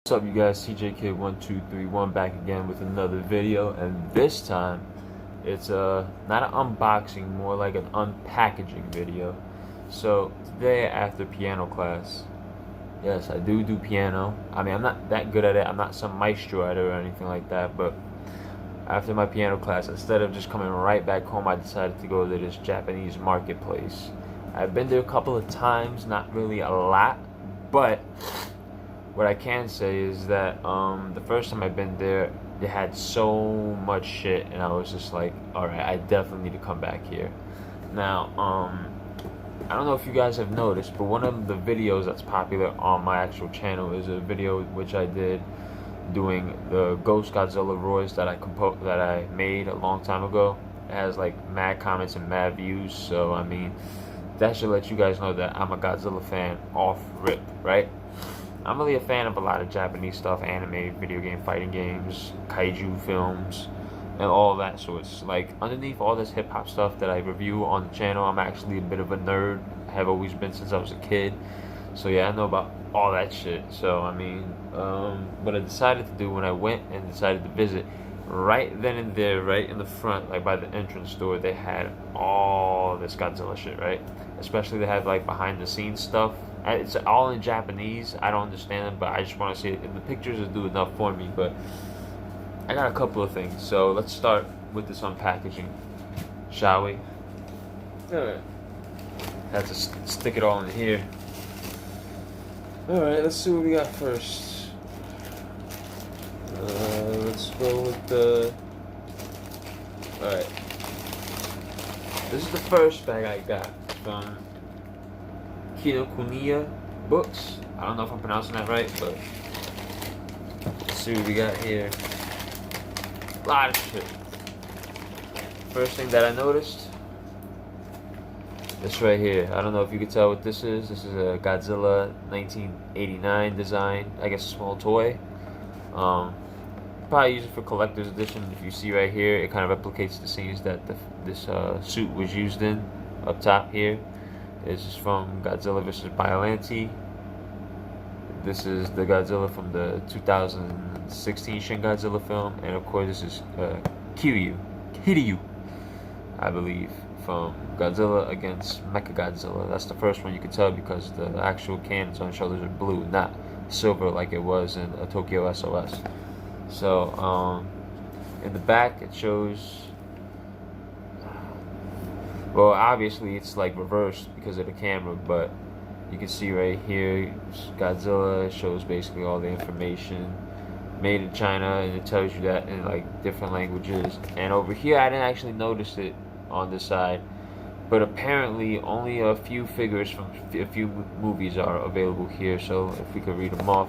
What's up, you guys? CJK1231 back again with another video, and this time it's not an unboxing, more like an unpackaging video. So today after piano class, yes, I do piano. I mean, I'm not that good at it. I'm not some maestro at it or anything like that, but after my piano class, instead of just coming right back home, I decided to go to this Japanese marketplace. I've been there a couple of times, not really a lot, but what I can say is that the first time I've been there, they had so much shit, and I was just like, alright, I definitely need to come back here. Now, I don't know if you guys have noticed, but one of the videos that's popular on my actual channel is a video which I did doing the Godzilla roars that I made a long time ago. It has like mad comments and mad views, so I mean, that should let you guys know that I'm a Godzilla fan off rip, right? I'm really a fan of a lot of Japanese stuff, anime, video game, fighting games, kaiju films, and all that sorts. Like, underneath all this hip-hop stuff that I review on the channel, I'm actually a bit of a nerd. I have always been since I was a kid. So yeah, I know about all that shit. So, I mean, what I decided to do when I went and decided to visit, right then and there, right in the front, like by the entrance door, they had all this Godzilla shit, right? Especially they had like behind-the-scenes stuff. It's all in Japanese. I don't understand it, but I just want to see it. And the pictures will do enough for me, but I got a couple of things. So let's start with this unpackaging, shall we? Alright. Have to stick it all in here. Alright, let's see what we got first. Let's go with the... Alright. This is the first bag I got from Kinokuniya Books. I don't know if I'm pronouncing that right, but let's see what we got here. A lot of shit. First thing that I noticed, this right here. I don't know if you can tell what this is. This is a Godzilla 1989 design. I guess a small toy. Probably use it for collector's edition. If you see right here, it kind of replicates the scenes that this suit was used in. Up top here. This is from Godzilla vs. Biollante. This is the Godzilla from the 2016 Shin Godzilla film. And of course this is Kiryu, I believe, from Godzilla against Mechagodzilla. That's the first one you can tell because the actual cannons on the shoulders are blue, not silver like it was in a Tokyo SOS. So, in the back it shows... Well, obviously it's like reversed because of the camera, but you can see right here, Godzilla shows basically all the information, made in China, and it tells you that in like different languages. And over here, I didn't actually notice it on this side, but apparently only a few figures from a few movies are available here. So if we could read them off,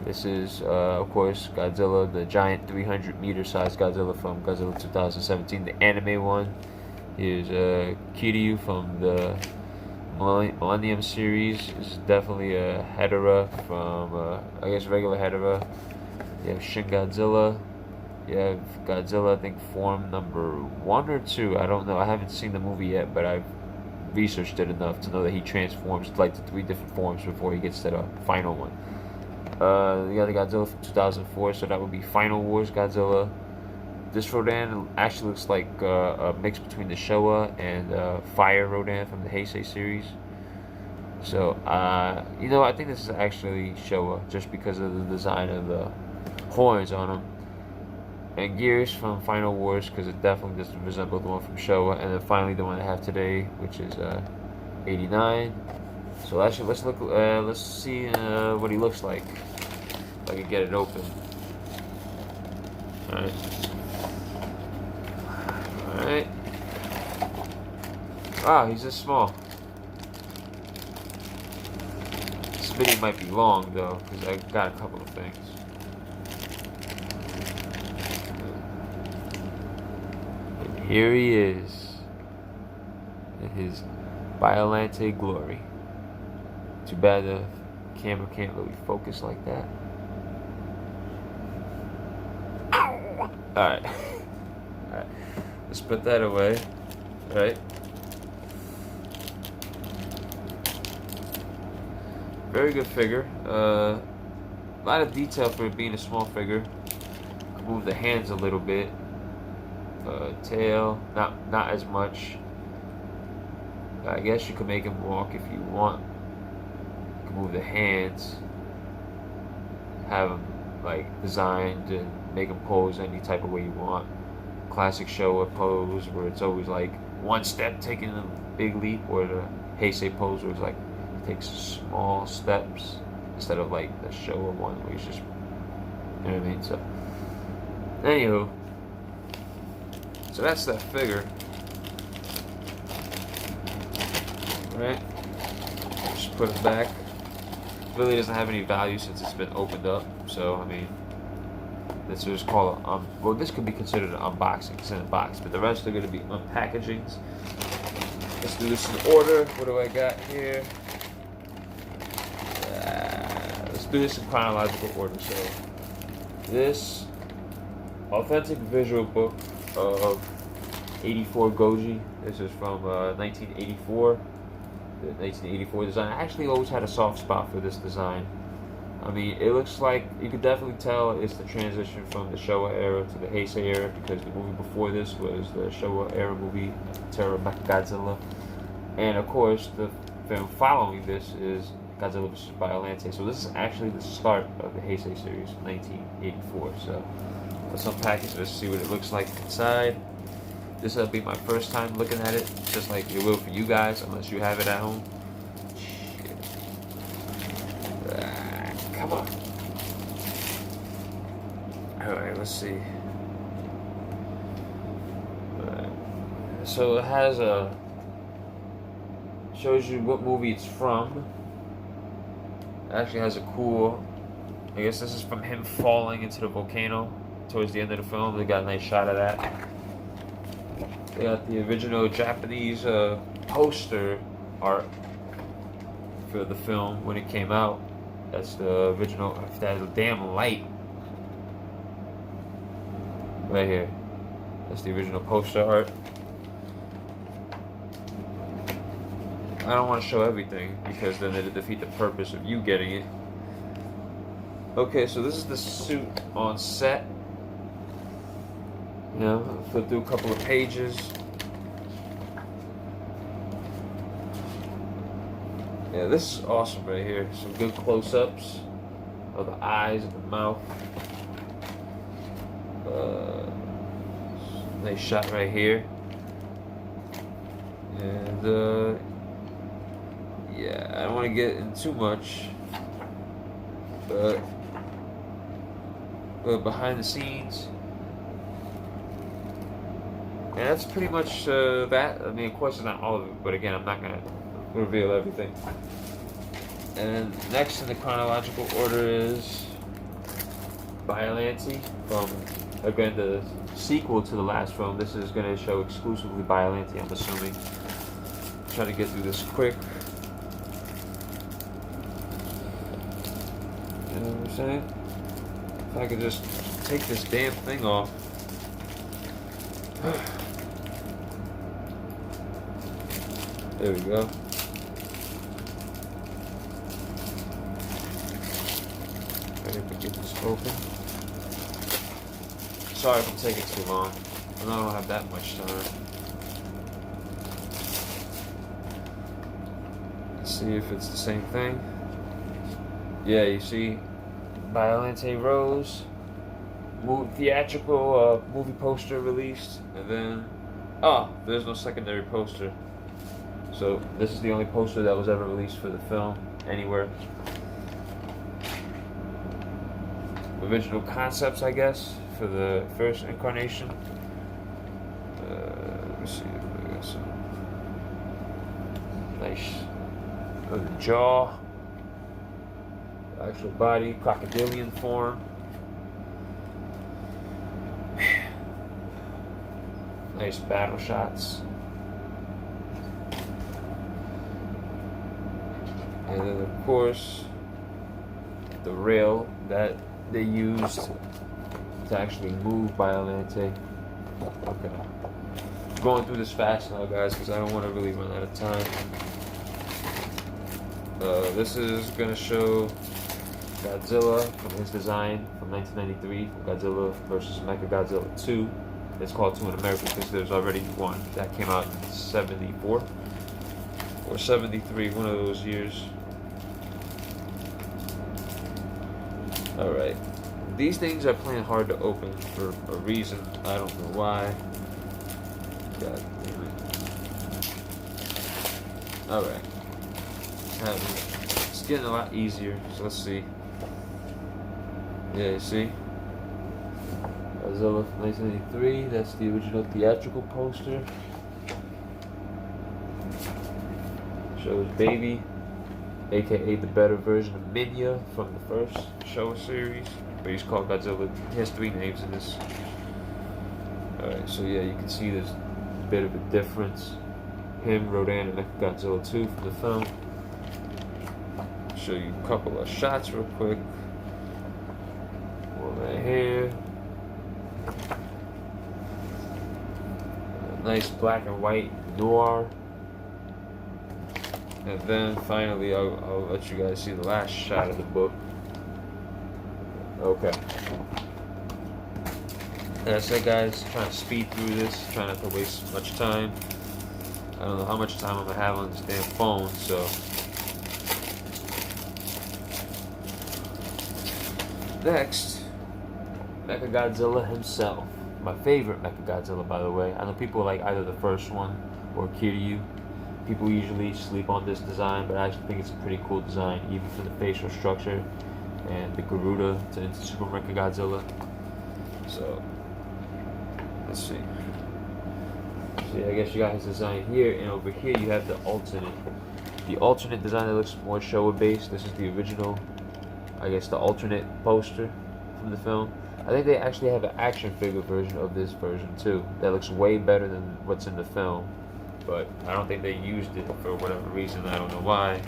this is of course Godzilla, the giant 300-meter size Godzilla from Godzilla 2017, the anime one. Here's Kiryu from the Millennium series. This is definitely a Hedorah from, I guess, regular Hedorah. You have Shin Godzilla. You have Godzilla, I think, form number 1 or 2. I don't know. I haven't seen the movie yet, but I've researched it enough to know that he transforms like the 3 different forms before he gets to the final one. You got the Godzilla from 2004, so that would be Final Wars Godzilla. This Rodan actually looks like a mix between the Showa and Fire Rodan from the Heisei series. So, you know, I think this is actually Showa just because of the design of the horns on them. And Gears from Final Wars because it definitely doesn't resemble the one from Showa. And then finally the one I have today, which is 89. So actually, let's see what he looks like. If I can get it open. All right. Alright. Wow, he's this small. This video might be long though, because I got a couple of things. And here he is in his Biollante glory. Too bad the camera can't really focus like that. Alright. Alright. Let's put that away, right? Very good figure. A lot of detail for it being a small figure. Move the hands a little bit. Tail, not as much. I guess you could make him walk if you want. You can move the hands. Have him like designed and make him pose any type of way you want. Classic Showa pose where it's always like one step taking a big leap, or the Heisei pose where it's like he takes small steps instead of like the Showa one where he's just, you know what I mean? So, anywho, so that's that figure, right? Just put it back. Really doesn't have any value since it's been opened up. So I mean, this is called well, this could be considered an unboxing. It's in a box, but the rest are going to be unpackagings. Let's do this in order. What do I got here? Let's do this in chronological order. So, this authentic visual book of 84 Goji. This is from 1984. The 1984 design. I actually always had a soft spot for this design. I mean, it looks like, you could definitely tell it's the transition from the Showa era to the Heisei era, because the movie before this was the Showa era movie, Terror Godzilla. And of course, the film following this is Godzilla vs. Biollante. So this is actually the start of the Heisei series, 1984. So let's unpackage this, see what it looks like inside. This will be my first time looking at it, just like it will for you guys, unless you have it at home. Come on. Alright, let's see. So it has shows you what movie it's from. It actually has a cool, I guess this is from him falling into the volcano towards the end of the film. They got a nice shot of that. They got the original Japanese poster art for the film when it came out. That's the original, that damn light. Right here. That's the original poster art. I don't want to show everything because then it'll defeat the purpose of you getting it. Okay, so this is the suit on set. You know, flip through a couple of pages. Yeah, this is awesome right here. Some good close-ups of the eyes and the mouth. Nice shot right here. And yeah, I don't want to get in too much, but behind the scenes. And that's pretty much that. I mean, of course, it's not all of it, but again, I'm not going to reveal everything. And next in the chronological order is Biollante from, again, the sequel to the last film. This is going to show exclusively Biollante, I'm assuming. Trying to get through this quick. You know what I'm saying? If I could just take this damn thing off. There we go. Ready to get this open. Sorry if I'm taking too long. I don't have that much time. Let's see if it's the same thing. Yeah, you see, Biollante Rose, theatrical movie poster released, and then, there's no secondary poster. So this is the only poster that was ever released for the film anywhere. Original concepts, I guess, for the first incarnation. Let me see if we got some nice. The jaw, the actual body, crocodilian form. Nice battle shots. And then of course the rail that they used to actually move Biollante. Okay. I'm going through this fast now, guys, because I don't want to really run out of time. This is going to show Godzilla from his design from 1993, Godzilla vs. Mechagodzilla 2. It's called 2 in America because there's already one that came out in 74 or 73, one of those years. Alright. These things are playing hard to open for a reason. I don't know why. God damn it. Alright. It's getting a lot easier, so let's see. Yeah, you see? Godzilla from 1983, that's the original theatrical poster. Shows Baby, aka the better version of Minya from the first Showa series. But he's called Godzilla. He has 3 names in this. Alright, so yeah, you can see there's a bit of a difference. Him, Rodan, and Mechagodzilla 2 from the film. Show you a couple of shots real quick. One right here. A nice black and white noir. And then finally, I'll let you guys see the last shot of the book. Okay. As I said, guys, trying to speed through this, trying not to waste much time. I don't know how much time I'm gonna have on this damn phone, so. Next, Mechagodzilla himself. My favorite Mechagodzilla, by the way. I know people like either the first one or Kiryu. People usually sleep on this design, but I actually think it's a pretty cool design, even for the facial structure and the Garuda to Super Mechagodzilla. So, let's see. So yeah, I guess you got his design here, and over here you have the alternate. The alternate design that looks more Showa based. This is the original, I guess, the alternate poster from the film. I think they actually have an action figure version of this version too. That looks way better than what's in the film. But I don't think they used it for whatever reason. I don't know why.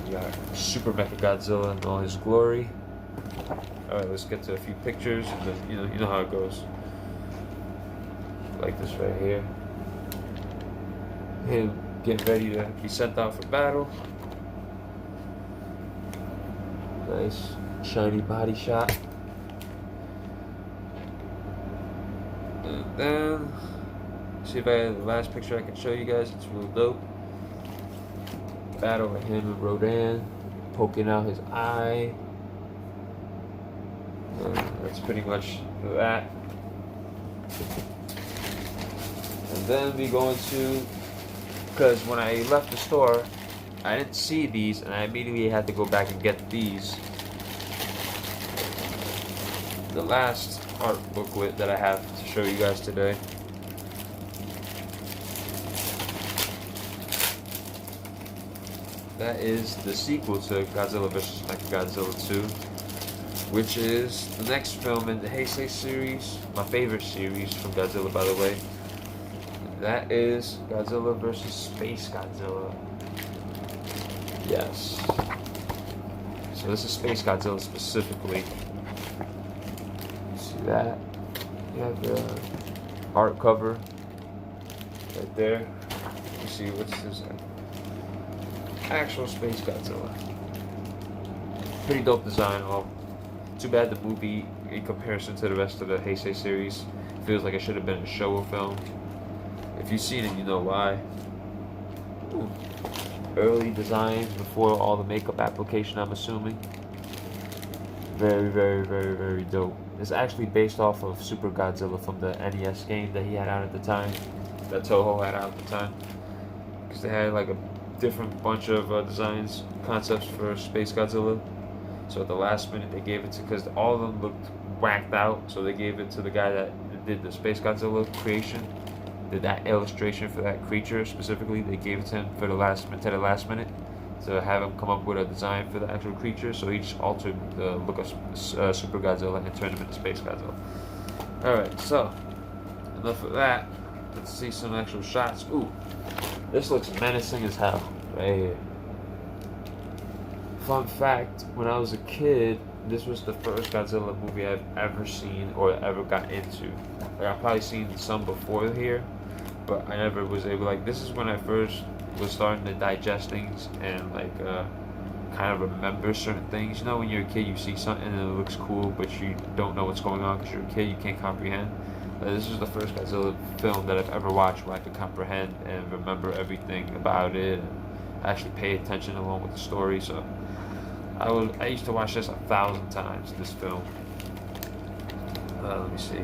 We got Super Mechagodzilla in all his glory. Alright, let's get to a few pictures, and then, you know how it goes. Like this right here. Him getting ready to be sent out for battle. Nice shiny body shot. And then, see if I have the last picture I can show you guys. It's real dope. Battle with him and Rodan, poking out his eye. That's pretty much that. And then we go into, because when I left the store, I didn't see these, and I immediately had to go back and get these. The last art booklet that I have to show you guys today. That is the sequel to Godzilla vs. Mechagodzilla 2, which is the next film in the Heisei series, my favorite series from Godzilla, by the way. That is Godzilla vs. Space Godzilla. Yes. So this is Space Godzilla specifically. See that? You have the art cover right there. You see what's this? Actual Space Godzilla. Pretty dope design. Too bad the movie, in comparison to the rest of the Heisei series, feels like it should have been a Showa film. If you've seen it, you know why. Ooh. Early designs before all the makeup application, I'm assuming. Very, very, very, very dope. It's actually based off of Super Godzilla from the NES game that he had out at the time, that Toho had out at the time. Because they had like a different bunch of designs, concepts for Space Godzilla. So at the last minute they gave it to, because all of them looked whacked out, so they gave it to the guy that did the Space Godzilla creation, did that illustration for that creature specifically. They gave it to him for the last minute to have him come up with a design for the actual creature. So he just altered the look of Super Godzilla and turned him into Space Godzilla. Alright, so enough of that. Let's see some actual shots. Ooh, this looks menacing as hell right here. Fun fact, when I was a kid, this was the first Godzilla movie I've ever seen or ever got into. Like, I've probably seen some before here, but I never was able, like, this is when I first was starting to digest things and, like, kind of remember certain things. You know, when you're a kid, you see something and it looks cool, but you don't know what's going on because you're a kid, you can't comprehend. This is the first Godzilla film that I've ever watched where I could comprehend and remember everything about it and actually pay attention along with the story. So I used to watch this 1,000 times, this film. Let me see.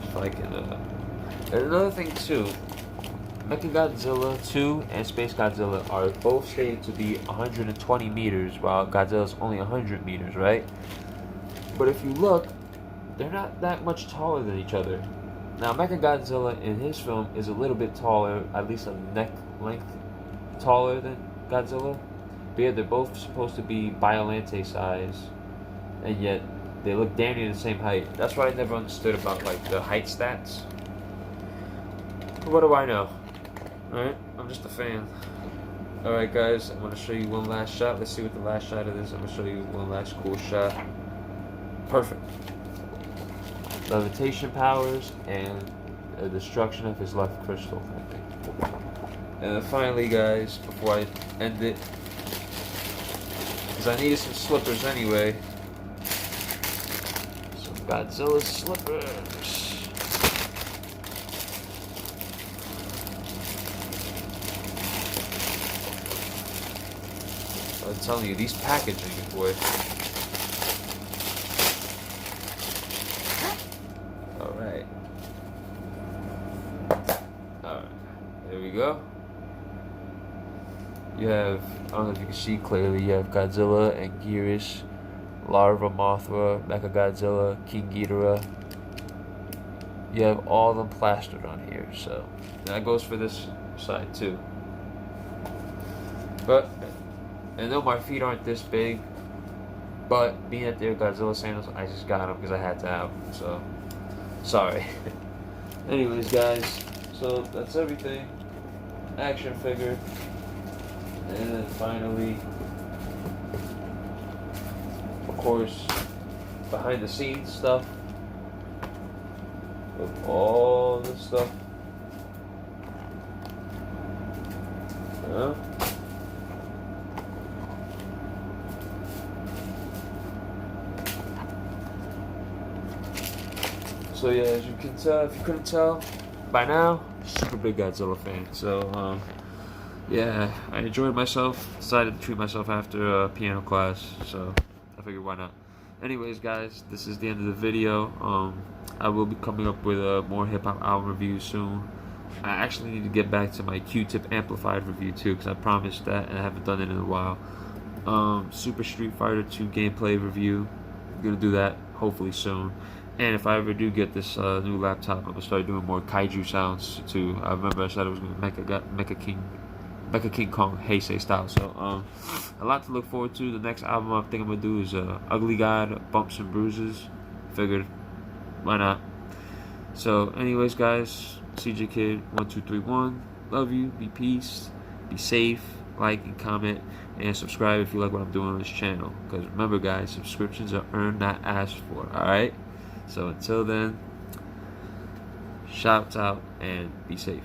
If I can, and another thing too, Mechagodzilla 2 and Space Godzilla are both stated to be 120 meters, while Godzilla's only 100 meters, right? But if you look, they're not that much taller than each other. Now, Mechagodzilla in his film is a little bit taller, at least a neck length taller than Godzilla. But yeah, they're both supposed to be Biolante size, and yet they look damn near the same height. That's what I never understood about like the height stats. But what do I know? Alright, I'm just a fan. Alright guys, I'm going to show you one last shot. Let's see what the last shot of this. I'm going to show you one last cool shot. Perfect. Levitation powers and the destruction of his left crystal, I think. And then finally guys, before I end it, because I needed some slippers anyway. Some Godzilla slippers. I'm telling you, these packaging, boy. Alright. Alright. There we go. You have, I don't know if you can see clearly, you have Godzilla and Girish, Larva Mothra, Mechagodzilla, King Ghidorah. You have all of them plastered on here, so that goes for this side too. But I know my feet aren't this big, but being that they're Godzilla sandals, I just got them because I had to have them, so sorry. Anyways guys, so that's everything. Action figure. And then finally, of course, behind the scenes stuff with all this stuff. So yeah, as you can tell, if you couldn't tell by now, super big Godzilla fan. So yeah, I enjoyed myself. Decided to treat myself after piano class, so I figured why not. Anyways, guys, this is the end of the video. I will be coming up with more hip hop album reviews soon. I actually need to get back to my Q-Tip Amplified review too, because I promised that and I haven't done it in a while. Super Street Fighter 2 gameplay review. I'm gonna do that hopefully soon. And if I ever do get this new laptop, I'm gonna start doing more kaiju sounds too. I remember I said I was gonna make a King Kong Heisei style. So a lot to look forward to. The next album I think I'm gonna do is Ugly God, Bumps and Bruises. Figured, why not? So anyways guys, CJ Kid 1231. Love you. Be peace. Be safe. Like and comment and subscribe if you like what I'm doing on this channel. Because remember guys, subscriptions are earned, not asked for. Alright? So until then, shouts out and be safe.